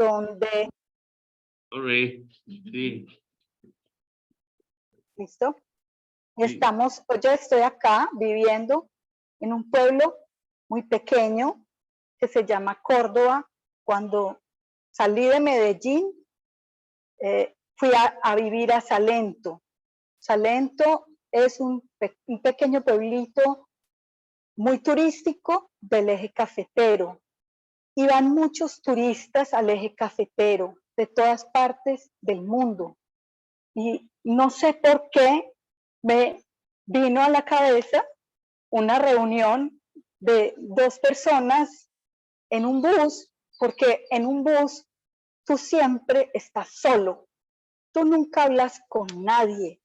donde... Sí. ¿Listo? Estamos, pues yo estoy acá viviendo en un pueblo muy pequeño que se llama Córdoba. Cuando salí de Medellín, fui a vivir a Salento. Salento es un pequeño pueblito muy turístico del eje cafetero. Y van muchos turistas al eje cafetero de todas partes del mundo. Y no sé por qué me vino a la cabeza una reunión de 2 personas en un bus, porque en un bus tú siempre estás solo, tú nunca hablas con nadie,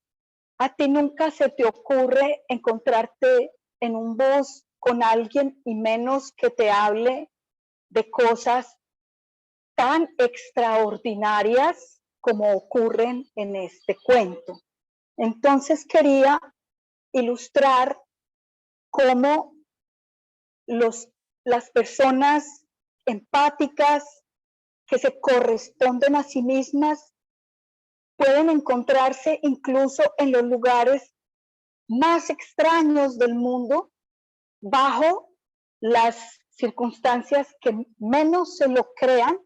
a ti nunca se te ocurre encontrarte en un bus con alguien y menos que te hable de cosas tan extraordinarias como ocurren en este cuento. Entonces quería ilustrar cómo las personas empáticas que se corresponden a sí mismas pueden encontrarse incluso en los lugares más extraños del mundo, bajo las circunstancias que menos se lo crean,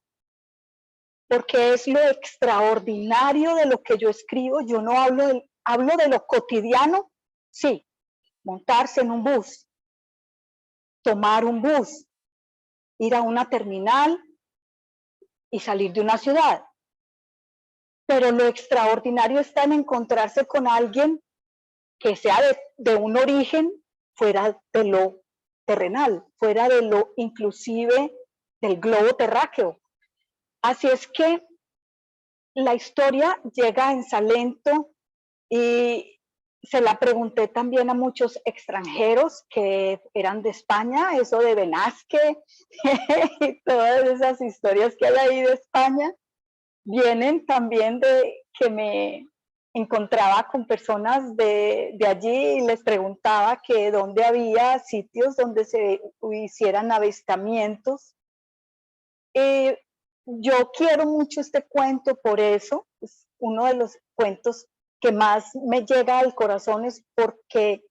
porque es lo extraordinario de lo que yo escribo. Yo no hablo de lo cotidiano, sí, montarse en un bus, tomar un bus, ir a una terminal y salir de una ciudad. Pero lo extraordinario está en encontrarse con alguien que sea de un origen fuera de lo terrenal, fuera de lo inclusive del globo terráqueo. Así es que la historia llega en Salento y se la pregunté también a muchos extranjeros que eran de España, eso de Velázquez y todas esas historias que hay ahí de España, vienen también de que me encontraba con personas de allí y les preguntaba que dónde había sitios donde se hicieran avistamientos. Yo quiero mucho este cuento por eso, es uno de los cuentos que más me llega al corazón, es porque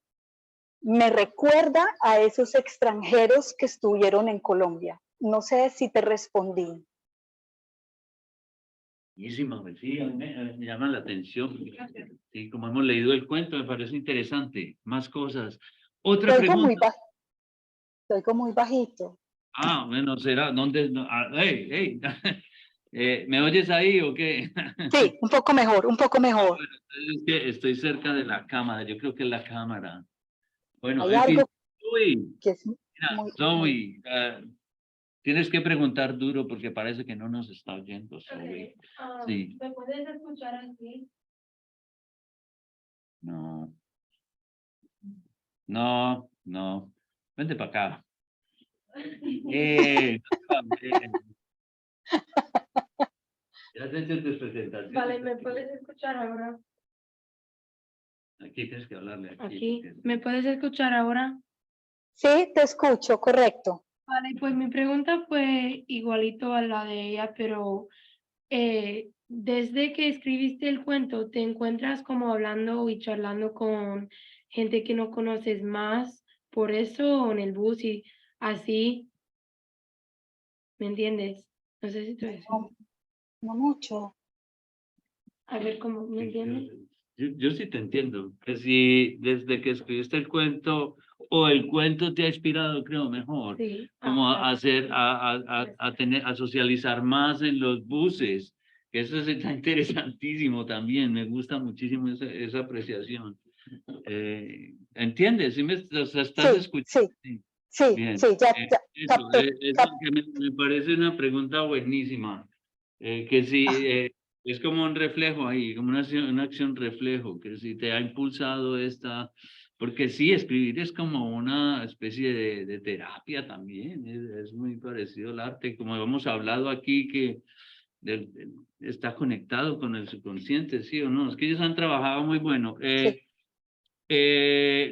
me recuerda a esos extranjeros que estuvieron en Colombia. No sé si te respondí. Buenísimo, sí, a mí me llama la atención. Sí, como hemos leído el cuento, me parece interesante. Más cosas. Otra pregunta. Te oigo muy bajito. Ah, bueno, será, ¿dónde? No, hey. ¿Me oyes ahí o qué? Sí, un poco mejor, un poco mejor. Bueno, es que estoy cerca de la cámara, yo creo que es la cámara. Bueno, Hay en fin, algo Zoe, que es mira, muy... Zoe, tienes que preguntar duro porque parece que no nos está oyendo, Zoe. Okay. Sí. ¿Me puedes escuchar así? No. Vente para acá. Ya has hecho tus presentaciones. Vale, ¿me puedes escuchar ahora? Aquí tienes que hablarle. Aquí. ¿Me puedes escuchar ahora? Sí, te escucho, correcto. Vale, pues mi pregunta fue igualito a la de ella, pero desde que escribiste el cuento, ¿te encuentras como hablando y charlando con gente que no conoces más por eso o en el bus y así? ¿Me entiendes? No sé si tú No, no mucho. A ver, ¿cómo me entiendes? Yo sí te entiendo. Que si desde que escribiste el cuento o el cuento te ha inspirado, creo, mejor, Sí. como claro. a hacer, a socializar más en los buses, que eso está interesantísimo también. Me gusta muchísimo esa apreciación. ¿Entiendes? ¿Sí o sea, estás Sí, escuchando? sí, Sí. sí, Bien. sí, ya Eso, capté, eso que me parece una pregunta buenísima. Que si es como un reflejo ahí, como una acción reflejo, que si te ha impulsado esta, porque sí, escribir es como una especie de terapia también, es muy parecido al arte, como hemos hablado aquí, que está conectado con el subconsciente, ¿sí o no? Es que ellos han trabajado muy bueno. sí.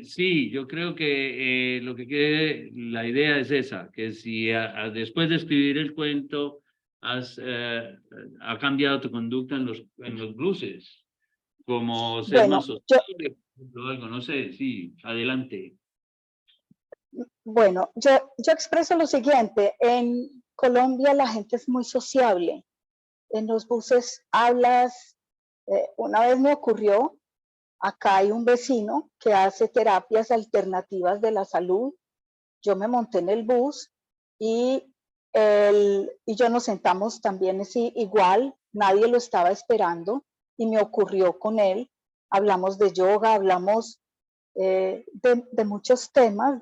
Sí, yo creo que lo que quiere, la idea es esa, que si después de escribir el cuento ha cambiado tu conducta en los buses? Como ser más sociable, o algo, no sé, sí, adelante. Bueno, yo expreso lo siguiente, en Colombia la gente es muy sociable, en los buses hablas, una vez me ocurrió, acá hay un vecino que hace terapias alternativas de la salud, yo me monté en el bus y yo nos sentamos también así igual, nadie lo estaba esperando y me ocurrió con él, hablamos de yoga, hablamos de muchos temas,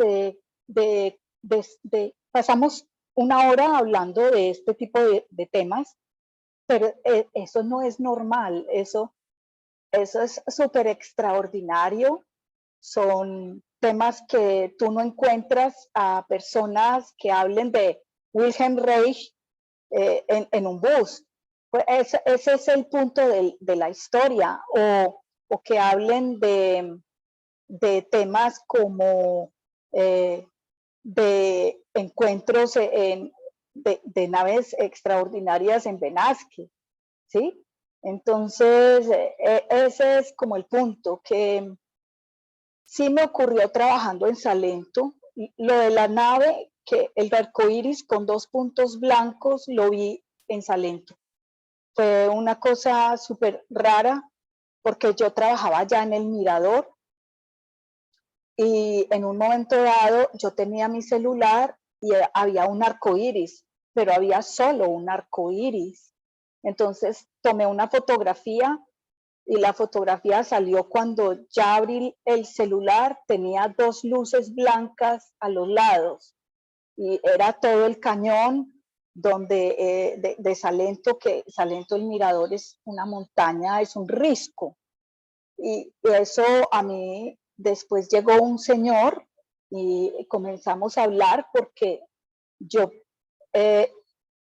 pasamos una hora hablando de este tipo de temas, pero eso no es normal, eso es súper extraordinario, son temas que tú no encuentras a personas que hablen de Wilhelm Reich en un bus. Pues ese es el punto de la historia, o que hablen de temas como de encuentros de naves extraordinarias en Benasque, ¿sí? Entonces, ese es como el punto, que sí me ocurrió trabajando en Salento, lo de la nave, que el arco iris con 2 puntos blancos lo vi en Salento. Fue una cosa súper rara, porque yo trabajaba ya en el Mirador, y en un momento dado yo tenía mi celular y había un arco iris, pero había solo un arco iris. Entonces tomé una fotografía y la fotografía salió cuando ya abrí el celular, tenía 2 luces blancas a los lados y era todo el cañón donde de Salento, que Salento el Mirador es una montaña, es un risco. Y eso a mí, después llegó un señor y comenzamos a hablar porque yo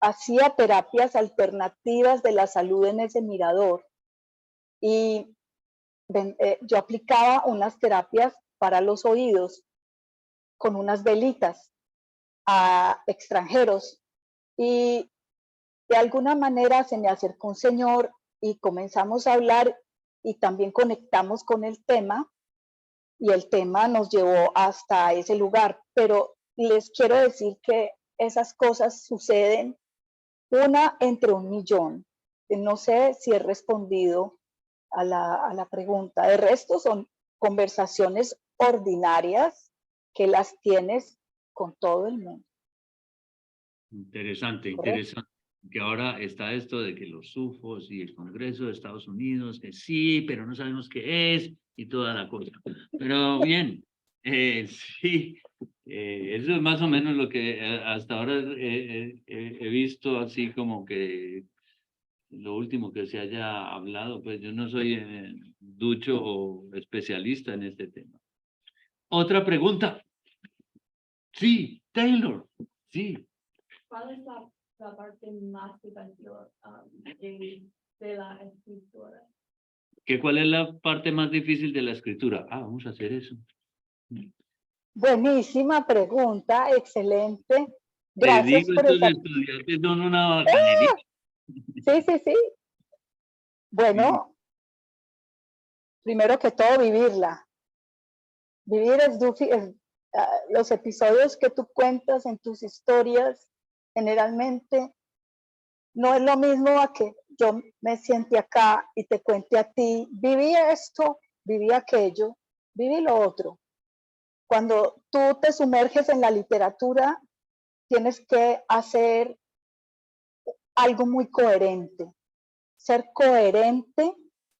hacía terapias alternativas de la salud en ese mirador y yo aplicaba unas terapias para los oídos con unas velitas a extranjeros y de alguna manera se me acercó un señor y comenzamos a hablar y también conectamos con el tema y el tema nos llevó hasta ese lugar, pero les quiero decir que esas cosas suceden una entre 1.000.000. No sé si he respondido a la pregunta. De resto son conversaciones ordinarias que las tienes con todo el mundo. Interesante, ¿Correcto? interesante. Que ahora está esto de que los UFOs y el Congreso de Estados Unidos, que sí, pero no sabemos qué es y toda la cosa. Pero bien, sí, eso es más o menos lo que hasta ahora he visto, así como que lo último que se haya hablado, pues yo no soy ducho o especialista en este tema. Otra pregunta. Sí, Taylor, sí. ¿Cuál es la parte más difícil de la escritura? ¿Cuál es la parte más difícil de la escritura? Vamos a hacer eso. Buenísima pregunta, excelente. Te Gracias digo, por estos esa. estudiantes son una bacanería. Sí, sí, sí. Bueno, primero que todo, vivirla. Vivir es los episodios que tú cuentas en tus historias, generalmente no es lo mismo a que yo me siente acá y te cuente a ti, viví esto, viví aquello, viví lo otro. Cuando tú te sumerges en la literatura, tienes que hacer algo muy coherente. Ser coherente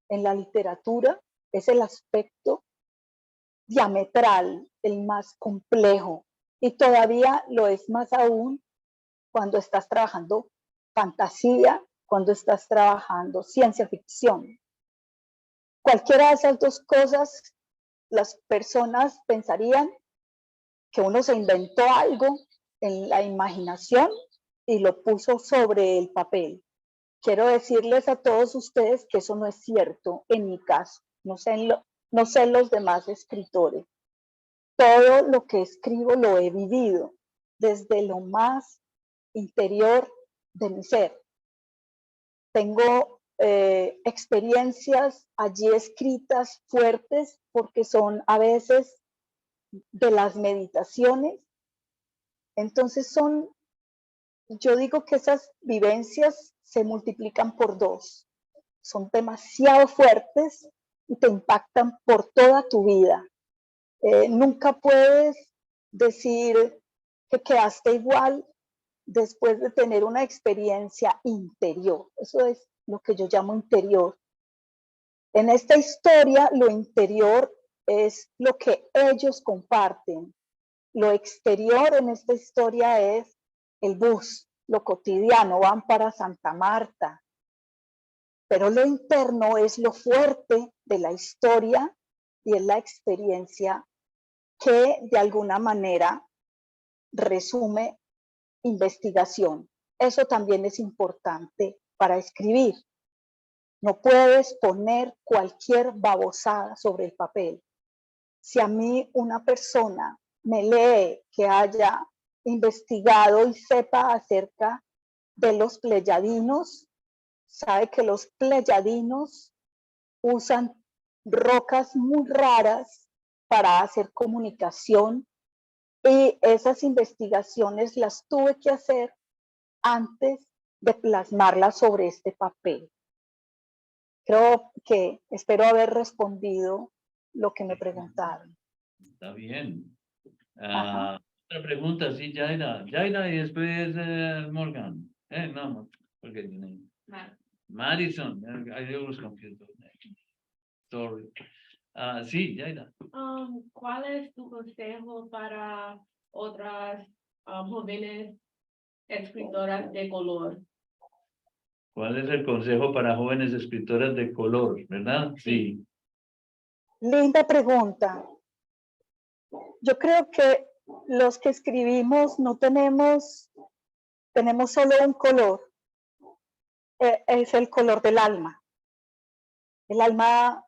en la literatura es el aspecto diametral, el más complejo, y todavía lo es más aún cuando estás trabajando fantasía, cuando estás trabajando ciencia ficción. Cualquiera de esas dos cosas, las personas pensarían que uno se inventó algo en la imaginación y lo puso sobre el papel. Quiero decirles a todos ustedes que eso no es cierto en mi caso, no sé en los demás escritores. Todo lo que escribo lo he vivido desde lo más interior de mi ser. tengo experiencias allí escritas fuertes porque son a veces de las meditaciones. Entonces yo digo que esas vivencias se multiplican por 2. Son demasiado fuertes y te impactan por toda tu vida. Nunca puedes decir que quedaste igual después de tener una experiencia interior. Eso es lo que yo llamo interior. En esta historia, lo interior es lo que ellos comparten. Lo exterior en esta historia es el bus, lo cotidiano, van para Santa Marta. Pero lo interno es lo fuerte de la historia y es la experiencia que de alguna manera resume investigación. Eso también es importante para escribir. No puedes poner cualquier babosada sobre el papel. Si a mí una persona me lee que haya investigado y sepa acerca de los pleyadinos, sabe que los pleyadinos usan rocas muy raras para hacer comunicación y esas investigaciones las tuve que hacer antes de plasmarlas sobre este papel. Espero haber respondido lo que me preguntaron. Está bien. Ajá. Otra pregunta, sí, Yaira. Yaira y después Morgan. No, porque Madison. I was confused. Sorry. Sí, Yaira. ¿Cuál es tu consejo para otras jóvenes escritoras de color? ¿Cuál es el consejo para jóvenes escritoras de color, verdad? Sí. Linda pregunta. Yo creo que los que escribimos no tenemos solo un color, es el color del alma. El alma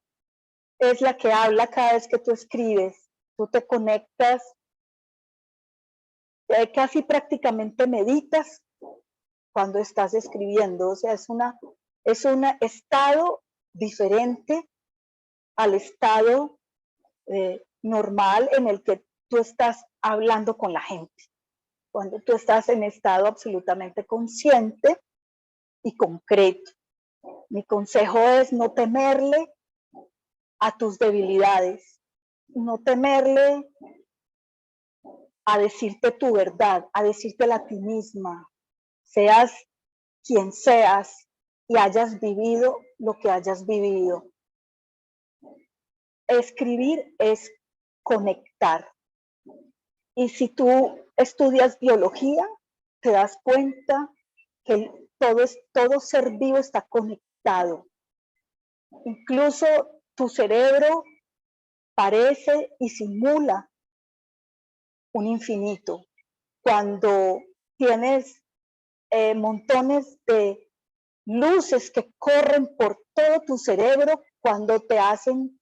es la que habla cada vez que tú escribes, tú te conectas, casi prácticamente meditas cuando estás escribiendo, o sea, es un estado diferente al estado normal en el que tú estás hablando con la gente. Cuando tú estás en estado absolutamente consciente y concreto. Mi consejo es no temerle a tus debilidades, no temerle a decirte tu verdad, a decírtela a ti misma, seas quien seas y hayas vivido lo que hayas vivido. Escribir es conectar. Y si tú estudias biología, te das cuenta que todo ser vivo está conectado. Incluso tu cerebro parece y simula un infinito. Cuando tienes montones de luces que corren por todo tu cerebro, cuando te hacen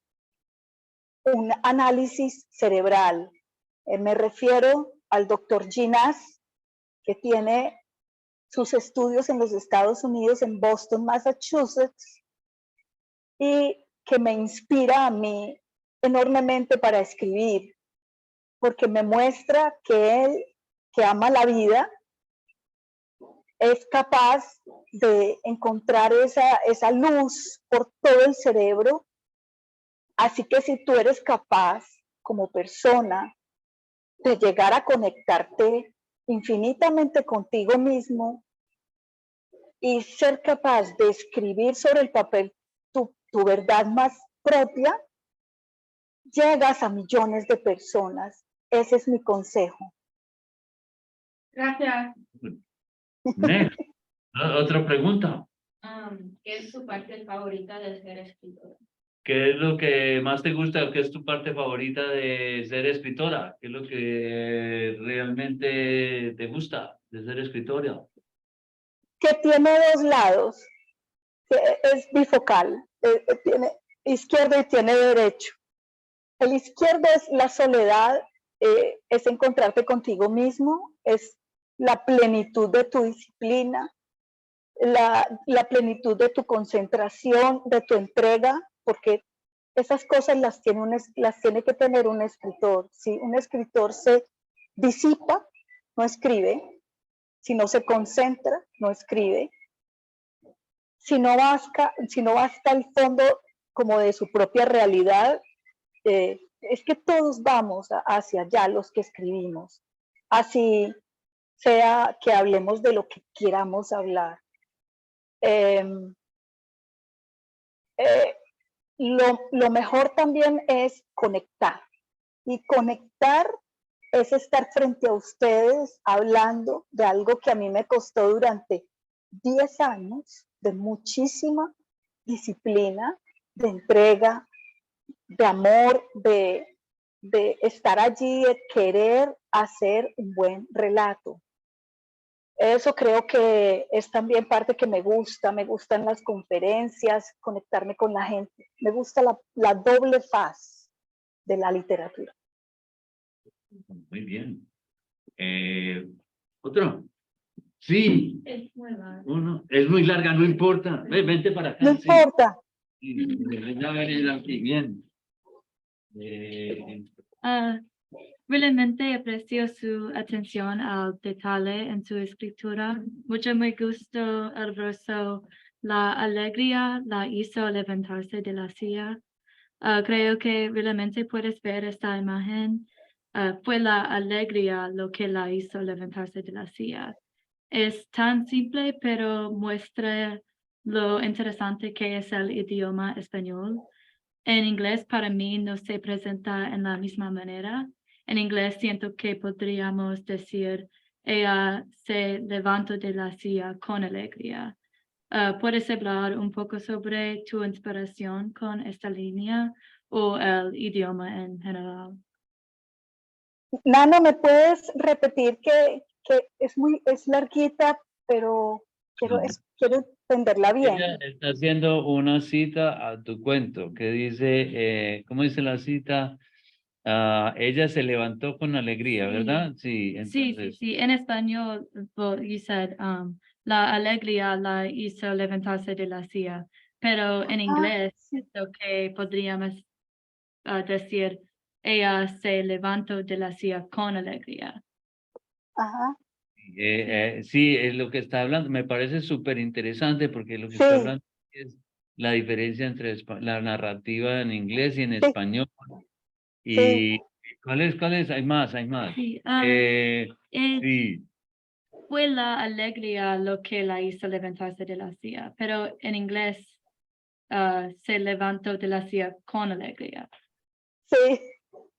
un análisis cerebral. Me refiero al doctor Ginás, que tiene sus estudios en los Estados Unidos, en Boston, Massachusetts, y que me inspira a mí enormemente para escribir, porque me muestra que él, que ama la vida, es capaz de encontrar esa luz por todo el cerebro. Así que si tú eres capaz, como persona, de llegar a conectarte infinitamente contigo mismo y ser capaz de escribir sobre el papel tu verdad más propia, llegas a millones de personas. Ese es mi consejo. Gracias. Next. Otra pregunta. ¿Qué es tu parte favorita de ser escritora? ¿Qué es lo que más te gusta? ¿Qué es tu parte favorita de ser escritora? ¿Qué es lo que realmente te gusta de ser escritora? Que tiene 2 lados, que es bifocal, tiene izquierdo y tiene derecho. El izquierdo es la soledad, es encontrarte contigo mismo, es la plenitud de tu disciplina, la plenitud de tu concentración, de tu entrega, porque esas cosas las tiene que tener un escritor. Si un escritor se disipa, no escribe. Si no se concentra, no escribe. Si no va hasta el fondo como de su propia realidad, es que todos vamos hacia allá los que escribimos. Así sea que hablemos de lo que queramos hablar. Lo mejor también es conectar. Y conectar es estar frente a ustedes hablando de algo que a mí me costó durante 10 años de muchísima disciplina, de entrega, de amor, de estar allí, de querer hacer un buen relato. Eso creo que es también parte que me gustan las conferencias, conectarme con la gente, me gusta la doble faz de la literatura. Muy bien. ¿Otro? Sí. Es muy largo. Uno. Es muy larga, no importa. Vente para acá. No sí. importa. Sí, ya venir aquí, bien. Realmente aprecio su atención al detalle en su escritura. Mucho me gustó el verso, la alegría la hizo levantarse de la silla. Creo que realmente puedes ver esta imagen. Fue la alegría lo que la hizo levantarse de la silla. Es tan simple, pero muestra lo interesante que es el idioma español. En inglés para mí no se presenta en la misma manera. En inglés siento que podríamos decir, ella se levantó de la silla con alegría. ¿Puedes hablar un poco sobre tu inspiración con esta línea o el idioma en general? Nano, ¿me puedes repetir que es larguita, pero quiero entenderla bien? Ella está haciendo una cita a tu cuento que dice, ¿cómo dice la cita? Ella se levantó con alegría, Sí. ¿verdad? Sí, Sí, entonces. sí. En español, you said, la alegría la hizo levantarse de la silla, pero en inglés Sí. siento que podríamos decir, ella se levantó de la silla con alegría. Ajá. Sí, es lo que está hablando. Me parece súper interesante porque lo que Sí. está hablando es la diferencia entre la narrativa en inglés y en Sí. español. Y Sí. ¿cuál es? Hay más. Sí, Sí. fue la alegría lo que la hizo levantarse de la silla, pero en inglés se levantó de la silla con alegría. Sí.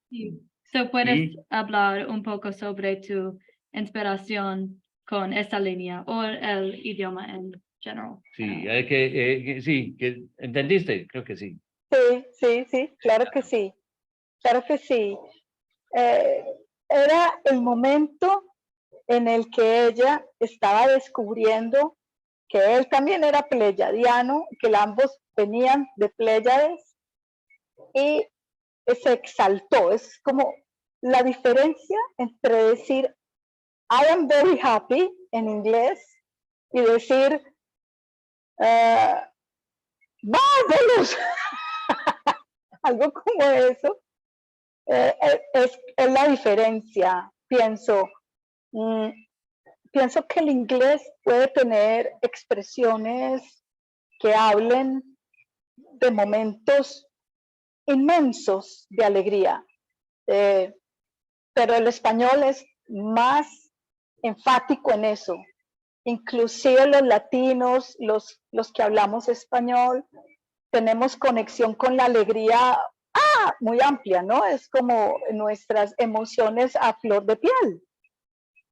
Sí. So, ¿puedes Sí. hablar un poco sobre tu inspiración con esa línea o el idioma en general? Sí, sí, que ¿entendiste? Creo que sí. Sí, claro que sí. Claro que sí. Era el momento en el que ella estaba descubriendo que él también era pleyadiano, que ambos venían de Pléyades, y se exaltó. Es como la diferencia entre decir I am very happy en inglés y decir marvelous. Algo como eso. Es la diferencia, pienso. Pienso que el inglés puede tener expresiones que hablen de momentos inmensos de alegría, pero el español es más enfático en eso. Inclusive los latinos, los que hablamos español, tenemos conexión con la alegría muy amplia, ¿no? Es como nuestras emociones a flor de piel.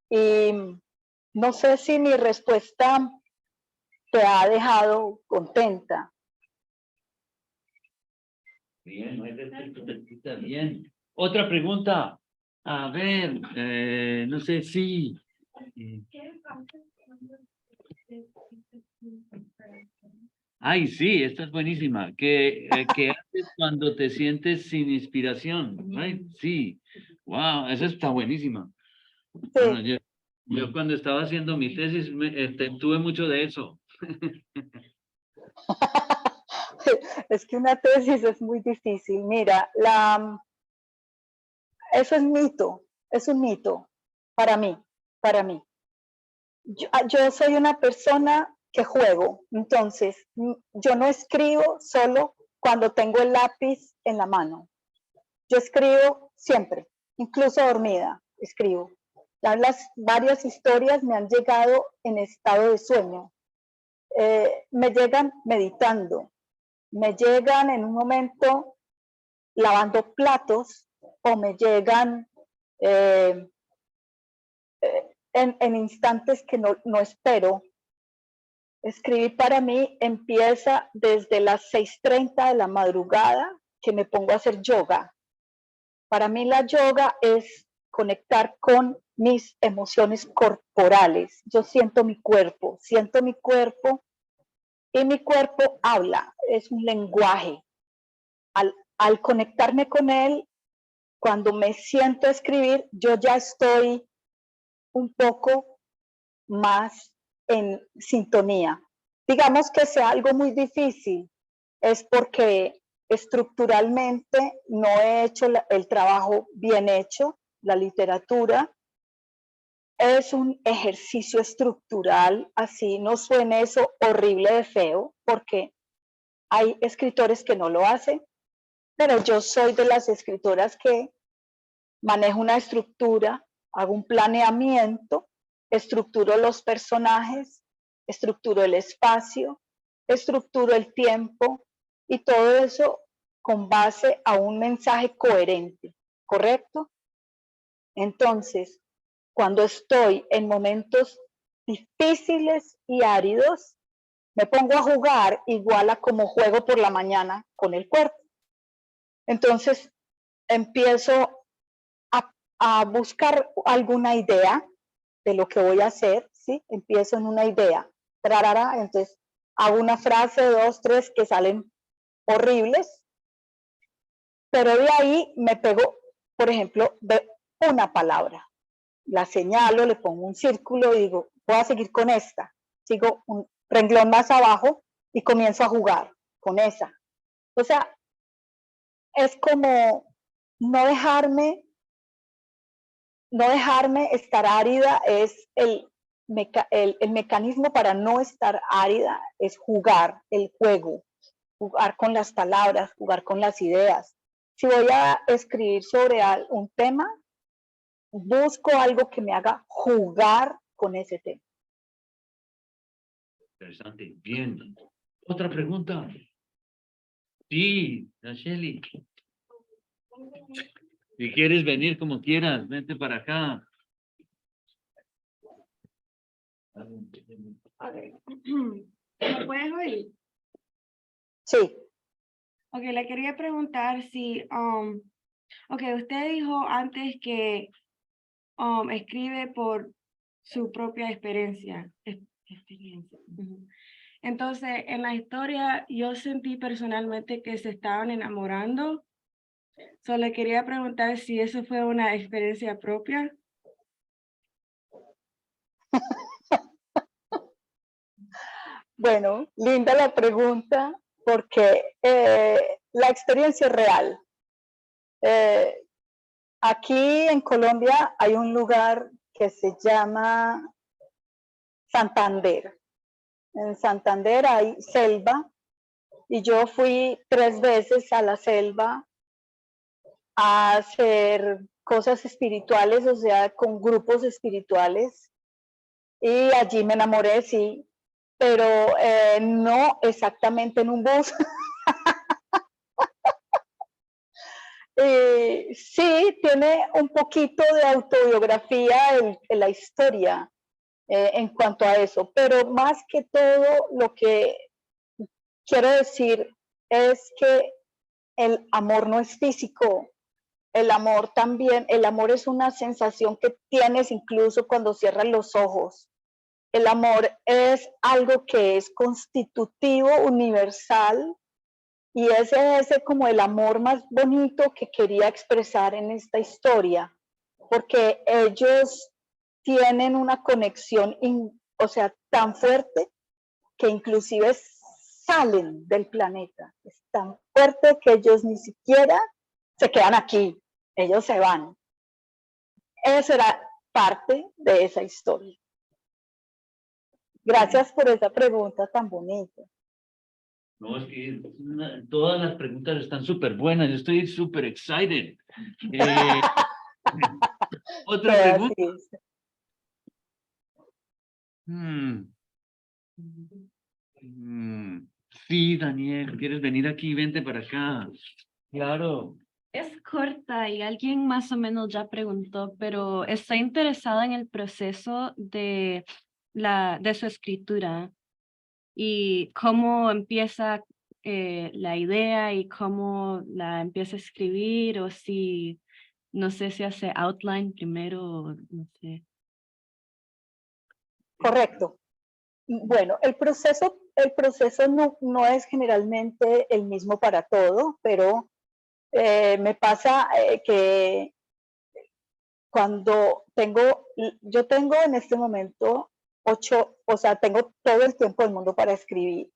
Y no sé si mi respuesta te ha dejado contenta. Bien, bien. Otra pregunta. A ver, no sé si. Ay, sí, esta es buenísima. ¿Qué haces cuando te sientes sin inspiración? Right? Sí. Wow, esa está buenísima. Sí. Bueno, yo cuando estaba haciendo mi tesis tuve mucho de eso. Es que una tesis es muy difícil. Mira, eso es mito, es un mito para mí, para mí. Yo soy una persona que juego, entonces yo no escribo solo cuando tengo el lápiz en la mano. Yo escribo siempre, incluso dormida, escribo. Las varias historias me han llegado en estado de sueño. Me llegan meditando, me llegan en un momento lavando platos o me llegan en instantes que no espero. Escribir para mí empieza desde las 6:30 de la madrugada que me pongo a hacer yoga. Para mí la yoga es conectar con mis emociones corporales. Yo siento mi cuerpo y mi cuerpo habla, es un lenguaje. Al conectarme con él, cuando me siento a escribir, yo ya estoy un poco más en sintonía. Digamos que sea algo muy difícil, es porque estructuralmente no he hecho el trabajo bien hecho. La literatura es un ejercicio estructural, así no suene eso horrible de feo, porque hay escritores que no lo hacen, pero yo soy de las escritoras que manejo una estructura, hago un planeamiento, estructuro los personajes, estructuro el espacio, estructuro el tiempo y todo eso con base a un mensaje coherente, ¿correcto? Entonces, cuando estoy en momentos difíciles y áridos, me pongo a jugar igual a como juego por la mañana con el cuerpo. Entonces, empiezo a buscar alguna idea de lo que voy a hacer, ¿sí? Empiezo en una idea, entonces hago una frase, 2, 3 que salen horribles, pero de ahí me pego, por ejemplo, de una palabra, la señalo, le pongo un círculo y digo, voy a seguir con esta, sigo un renglón más abajo y comienzo a jugar con esa. O sea, es como no dejarme estar árida, es el mecanismo para no estar árida, es jugar el juego, jugar con las palabras, jugar con las ideas. Si voy a escribir sobre un tema, busco algo que me haga jugar con ese tema. Interesante. Bien. ¿Otra pregunta? Sí, Nacheli. Si quieres venir como quieras, vente para acá. ¿Me puedes oír? Sí. Ok, le quería preguntar si, usted dijo antes que escribe por su propia experiencia. Entonces, en la historia yo sentí personalmente que se estaban enamorando. Solo le quería preguntar si eso fue una experiencia propia. Bueno, linda la pregunta porque la experiencia es real. Aquí en Colombia hay un lugar que se llama Santander. En Santander hay selva y yo fui 3 veces a la selva a hacer cosas espirituales, o sea, con grupos espirituales. Y allí me enamoré, sí, pero no exactamente en un bus. Sí, tiene un poquito de autobiografía en la historia en cuanto a eso, pero más que todo lo que quiero decir es que el amor no es físico, el amor también, el amor es una sensación que tienes incluso cuando cierras los ojos. El amor es algo que es constitutivo, universal, y ese es como el amor más bonito que quería expresar en esta historia, porque ellos tienen una conexión, o sea, tan fuerte que inclusive salen del planeta. Es tan fuerte que ellos ni siquiera se quedan aquí, ellos se van. Eso era parte de esa historia. Gracias por esa pregunta tan bonita. No, es que todas las preguntas están súper buenas. Yo estoy súper excited. Otra pregunta. Sí, Daniel, ¿quieres venir aquí? Vente para acá. Claro. Es corta y alguien más o menos ya preguntó, pero estoy interesada en el proceso de su escritura y cómo empieza la idea y cómo la empieza a escribir, o si, no sé si hace outline primero, no sé. Correcto. Bueno, el proceso no es generalmente el mismo para todo, pero me pasa que cuando yo tengo en este momento tengo todo el tiempo del mundo para escribir.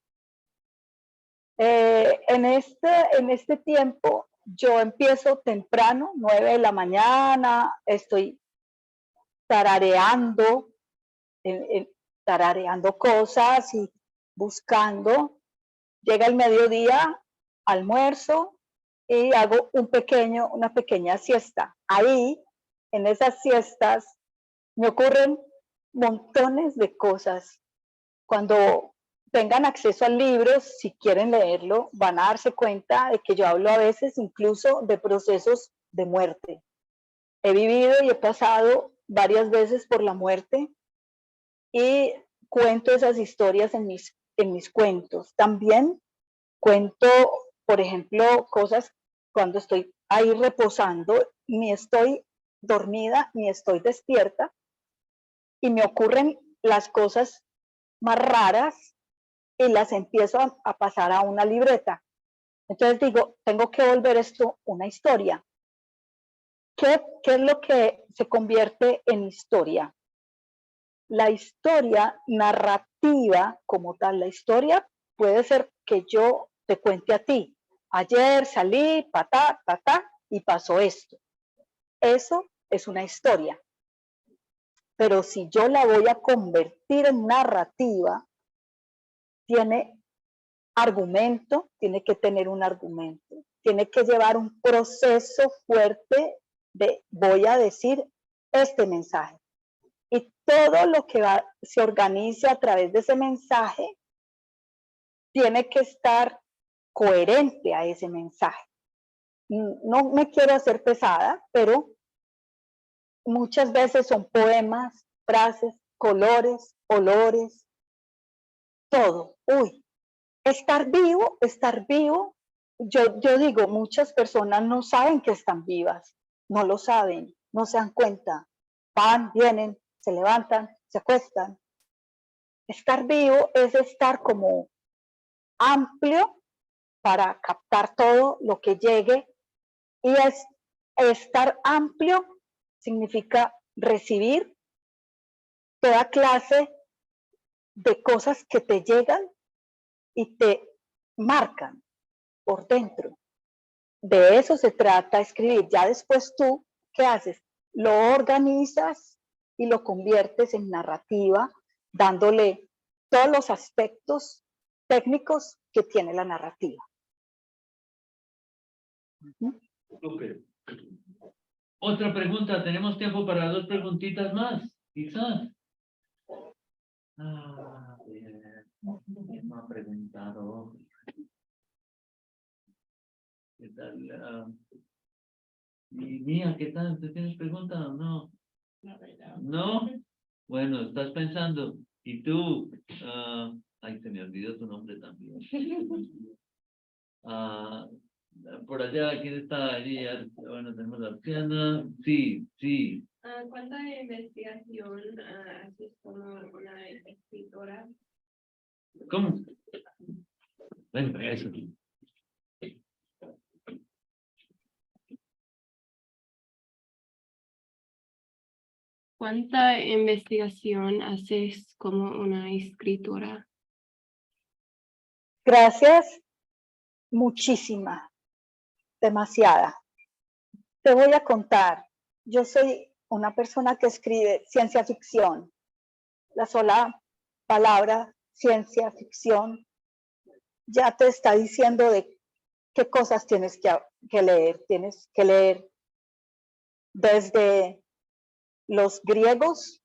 En este tiempo yo empiezo temprano, 9 de la mañana, estoy tarareando, tarareando cosas y buscando. Llega el mediodía, almuerzo y hago una pequeña siesta. Ahí, en esas siestas, me ocurren montones de cosas. Cuando tengan acceso al libro, si quieren leerlo, van a darse cuenta de que yo hablo a veces incluso de procesos de muerte. He vivido y he pasado varias veces por la muerte y cuento esas historias en mis cuentos. También cuento, por ejemplo, cosas cuando estoy ahí reposando, ni estoy dormida ni estoy despierta, y me ocurren las cosas más raras y las empiezo a pasar a una libreta. Entonces digo, tengo que volver esto una historia. ¿Qué es lo que se convierte en historia? La historia narrativa como tal, la historia puede ser que yo te cuente a ti. Ayer salí, patá, patá, y pasó esto. Eso es una historia. Pero si yo la voy a convertir en narrativa, tiene argumento, tiene que tener un argumento, tiene que llevar un proceso fuerte de voy a decir este mensaje. Y todo lo que se organice a través de ese mensaje tiene que estar coherente a ese mensaje. No me quiero hacer pesada, pero muchas veces son poemas, frases, colores, olores, todo. Uy, estar vivo. Yo digo, muchas personas no saben que están vivas, no lo saben, no se dan cuenta. Van, vienen, se levantan, se acuestan. Estar vivo es estar como amplio para captar todo lo que llegue, y estar amplio significa recibir toda clase de cosas que te llegan y te marcan por dentro. De eso se trata escribir. Ya después tú, ¿qué haces? Lo organizas y lo conviertes en narrativa, dándole todos los aspectos técnicos que tiene la narrativa. Súper. Otra pregunta, tenemos tiempo para 2 preguntitas más, quizás. ¿Quién me ha preguntado? ¿Qué tal? Mía, ¿qué tal? ¿Tú tienes pregunta o no? ¿No? Bueno, estás pensando. ¿Y tú? Ay, se me olvidó tu nombre también. Por allá, ¿quién está allí? Bueno, tenemos a Luciana. Sí, sí. ¿Cuánta investigación haces como una escritora? ¿Cómo? Bueno, eso. ¿Cuánta investigación haces como una escritora? Gracias, muchísima, demasiada. Te voy a contar, yo soy una persona que escribe ciencia ficción. La sola palabra ciencia ficción ya te está diciendo de qué cosas tienes que leer. Tienes que leer desde los griegos,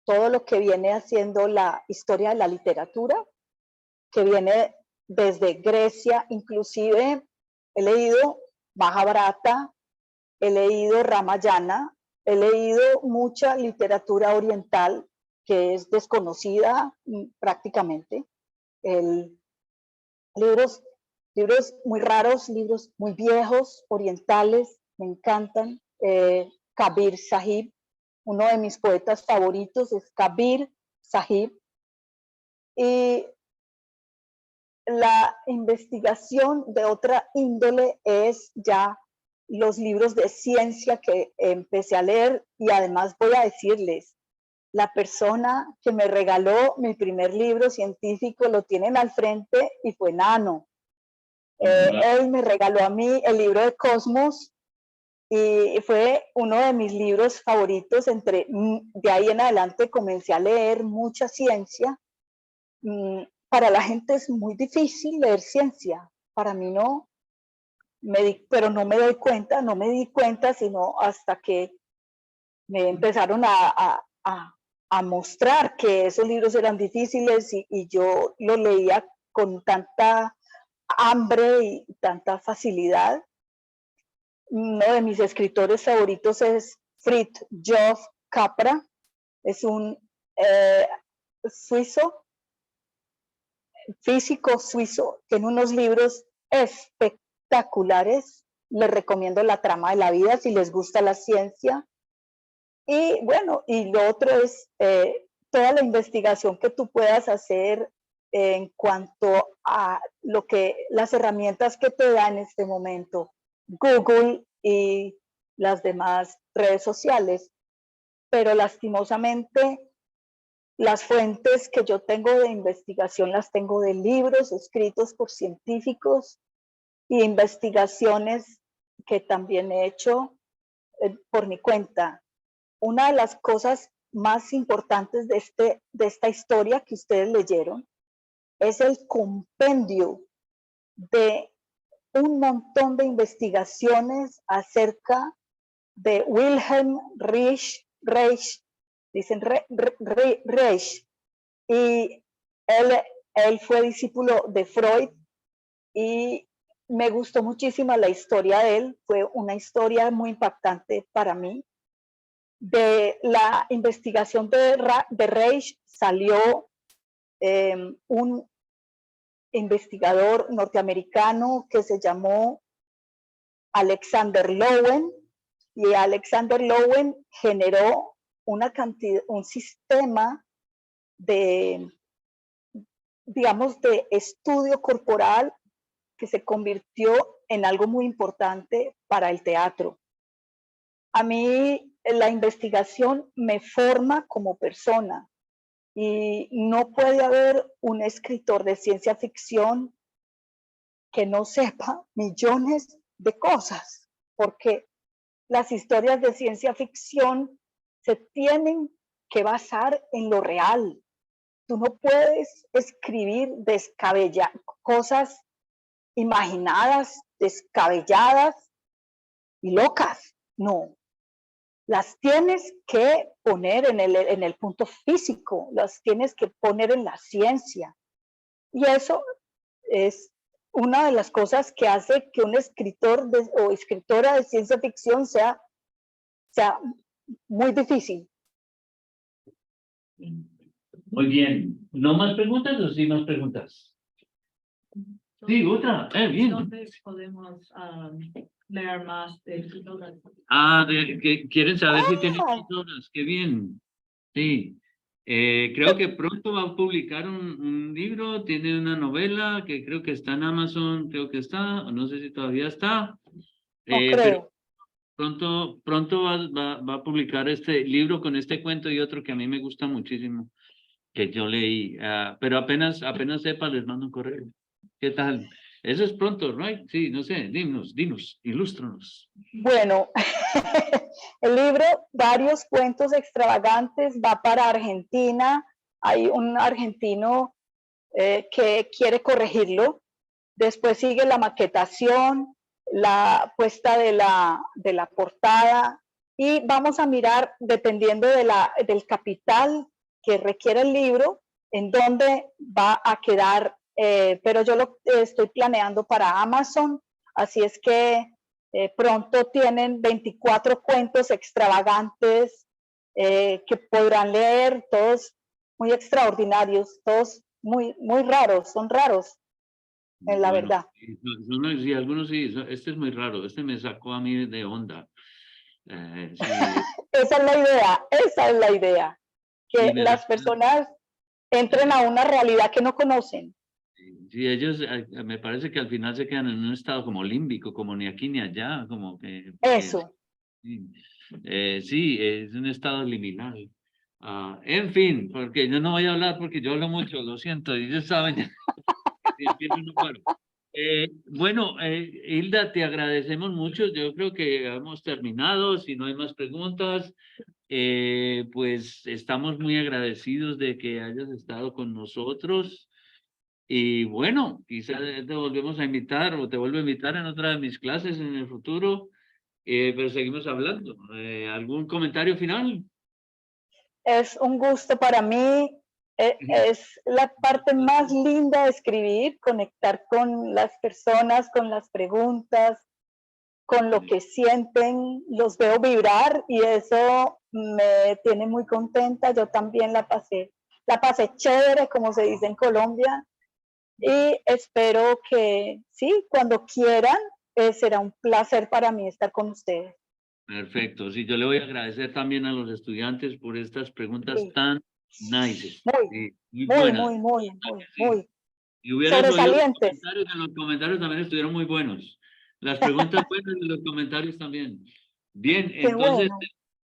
todo lo que viene haciendo la historia de la literatura, que viene desde Grecia, inclusive he leído Mahabharata, he leído Ramayana, he leído mucha literatura oriental que es desconocida prácticamente. Libros muy raros, libros muy viejos, orientales, me encantan. Kabir Sahib, uno de mis poetas favoritos es Kabir Sahib. Y la investigación de otra índole es ya los libros de ciencia que empecé a leer, y además voy a decirles, la persona que me regaló mi primer libro científico lo tienen al frente y fue Nano. Él me regaló a mí el libro de Cosmos y fue uno de mis libros favoritos. De ahí en adelante comencé a leer mucha ciencia. Para la gente es muy difícil leer ciencia, para mí no, pero no me di cuenta sino hasta que me empezaron a mostrar que esos libros eran difíciles y yo los leía con tanta hambre y tanta facilidad. Uno de mis escritores favoritos es Fritjof Capra, es un físico suizo, tiene unos libros espectaculares. Les recomiendo La trama de la vida si les gusta la ciencia. Y bueno, y lo otro es toda la investigación que tú puedas hacer en cuanto a las herramientas que te da en este momento Google y las demás redes sociales. Pero lastimosamente las fuentes que yo tengo de investigación las tengo de libros escritos por científicos y investigaciones que también he hecho por mi cuenta. Una de las cosas más importantes de esta historia que ustedes leyeron es el compendio de un montón de investigaciones acerca de Wilhelm Reich, dicen Reich, y él fue discípulo de Freud, y me gustó muchísimo la historia de él, fue una historia muy impactante para mí. De la investigación de Reich salió un investigador norteamericano que se llamó Alexander Lowen, y Alexander Lowen generó un sistema de, digamos, de estudio corporal que se convirtió en algo muy importante para el teatro. A mí la investigación me forma como persona y no puede haber un escritor de ciencia ficción que no sepa millones de cosas, porque las historias de ciencia ficción se tienen que basar en lo real. Tú no puedes escribir cosas imaginadas, descabelladas y locas. No, las tienes que poner en el punto físico, las tienes que poner en la ciencia. Y eso es una de las cosas que hace que un escritor o escritora de ciencia ficción sea muy difícil. Muy bien. ¿No más preguntas o sí más preguntas? Sí, otra. Bien. ¿Dónde podemos leer más de sus obras? Que quieren saber si tienen sus obras. Qué bien. Sí. Creo que pronto va a publicar un libro, tiene una novela que creo que está en Amazon, creo que está, no sé si todavía está. Pero pronto va a publicar este libro con este cuento y otro que a mí me gusta muchísimo, que yo leí, pero apenas sepa les mando un correo. ¿Qué tal? Eso es pronto, ¿no? Sí, no sé, dinos, ilústranos. Bueno, el libro, varios cuentos extravagantes, va para Argentina. Hay un argentino que quiere corregirlo. Después sigue la maquetación, la puesta de la portada, y vamos a mirar, dependiendo del capital que requiere el libro, en dónde va a quedar, pero yo lo estoy planeando para Amazon, así es que pronto tienen 24 cuentos extravagantes que podrán leer, todos muy extraordinarios, todos muy raros, son raros, en la verdad. Sí, algunos sí, este es muy raro, este me sacó a mí de onda. Sí, Esa es la idea, que y las personas entren a una realidad que no conocen. sí, ellos me parece que al final se quedan en un estado como límbico, como ni aquí ni allá, como que Eso. sí, sí, es un estado liminal. En fin, porque yo no voy a hablar porque yo hablo mucho, lo siento, y ellos saben que empiezo no paro. Bueno, Hilda, te agradecemos mucho. Yo creo que hemos terminado. Si no hay más preguntas, pues estamos muy agradecidos de que hayas estado con nosotros. Y bueno, quizás te volvemos a invitar o te vuelvo a invitar en otra de mis clases en el futuro, pero seguimos hablando. ¿Algún comentario final? Es un gusto para mí. Es la parte más linda de escribir, conectar con las personas, con las preguntas, con lo que sienten, los veo vibrar y eso me tiene muy contenta. Yo también la pasé chévere, como se dice en Colombia, y espero que sí, cuando quieran, será un placer para mí estar con ustedes. Perfecto. Sí, yo le voy a agradecer también a los estudiantes por estas preguntas Sí. tan nice, Muy, muy muy, buenas. muy, muy, muy, Sí. muy Y hubieras oído los sobresalientes. comentarios, en los comentarios también estuvieron muy buenos. Las preguntas buenas y los comentarios también. Bien, Qué entonces, bueno.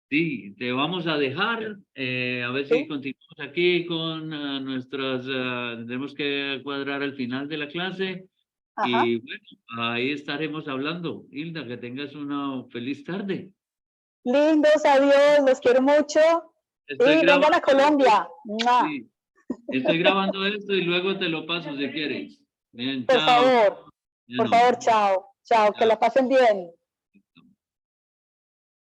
sí, te vamos a dejar, a ver si ¿Sí? continuamos aquí con nuestras, tenemos que cuadrar al final de la clase. Ajá. Y bueno, ahí estaremos hablando. Hilda, que tengas una feliz tarde. Lindos, adiós, los quiero mucho. Estoy Y vengan grabando a Colombia. ¡Mua! sí, estoy grabando esto y luego te lo paso si quieres. Bien, Por chao. favor, Bueno, chao. Chao, que chao. la pasen bien.